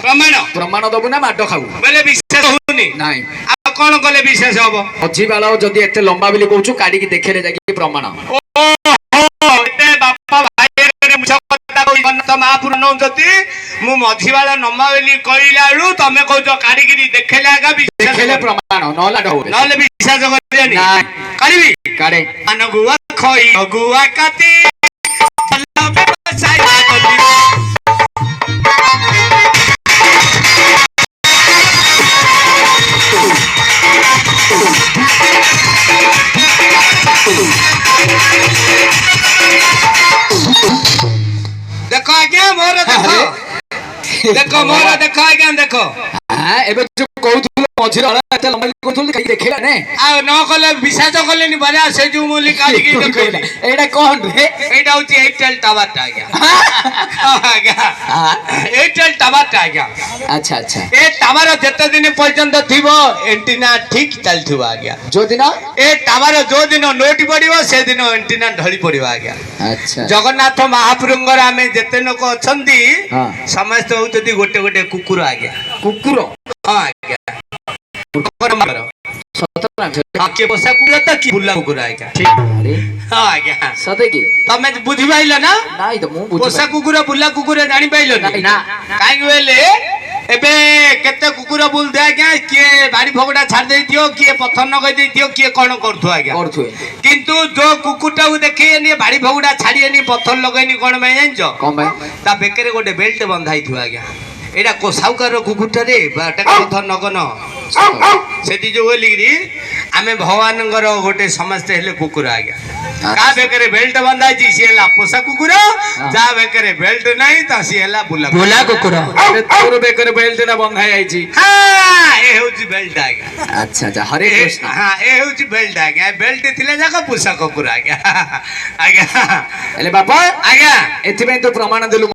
प्रमाण प्रमाण दबु ना माड खाऊ बोले विश्वास होनी नाही आ कोन कले विश्वास हबो मझी बाला जदी एते लंबा बिली कहू काडी की देखेले जाकी प्रमाण ओ एते बापा भाई रे मुछ कथा कोइ गन्त महापुर न जति मु मझी वाला नम्मा बेली कइलाळु तमे कहजो काडी की देखेले आगा विश्वास देखेले प्रमाण नला डौ नले विश्वास करबेनी नाही करबी काडे अन गुवा खई गुवा काती चलबे बसाई गली देखो आज्ञा मोर देखो देखो मोर देखो आज्ञा देखो हां एबे जो कहू मझी रे एते लंबा बिली कहू काडी देखेला ने आ न कले विश्वास कलेनी बरा से जो मूली काडी की देखैली एडा कोन रे एटा होची एयरटेल टावर टा आज्ञा हां एयरटेल टावर टा आज्ञा अच्छा अच्छा ए टावर जते दिन पर्यंत थिबो एंटीना ठीक चलथुवा आज्ञा जो दिन ए टावर जो दिन नोट पड़िबो से दिन एंटीना ढली पड़िबो आज्ञा अच्छा जगन्नाथ महाप्रभुंगर आमे जते लोक अछंती हां समस्त होउतती गोटे गोटे कुकुर आज्ञा कुकुर हां आज्ञा कुकुर मारो सतना हां के पोसा कुकुर त की बुल्ला कुकुर आज्ञा ठीक अरे हां आज्ञा सते की तमे बुझि पाइलो ना नाही तो मु बुझ पोसा कुकुर बुल्ला कुकुर जानि पाइलो ना काई वेले एबे केते कुकुर बुल दे आज्ञा के बाड़ी भगडा छाड़ दे दियो के पत्थर न गई दे दियो के कोन करथु आज्ञा करथु किंतु जो कुकुरटा देखिए बाड़ी भगुड़ा छाड़िए पत्थर लगेनी कौन भाई जान कौन भाई ता बेकरे गोटे बेल्ट बंधाई थु आज्ञा एटा को साउकार कुकुरटा रे बाटा पत्थर नगन सेति जो बोलिरी आमे भगवानंगर गोटे समस्त हेले कुकुर आज्ञा का बेकरे बेल्ट बंधाई छी सिला पोसा कुकुर जा बेकरे बेल्ट नाही ता सिला बुला बुला कुकुर तोर बेकर बेल्ट ना बंधाई आई छी हां ए होची बेल्ट आज्ञा अच्छा अच्छा हरे कृष्ण हां ए होची बेल्ट आज्ञा बेल्ट थिले जाका पोसा कुकुर आज्ञा आज्ञा एले बापा आज्ञा एथि तो प्रमाण देलु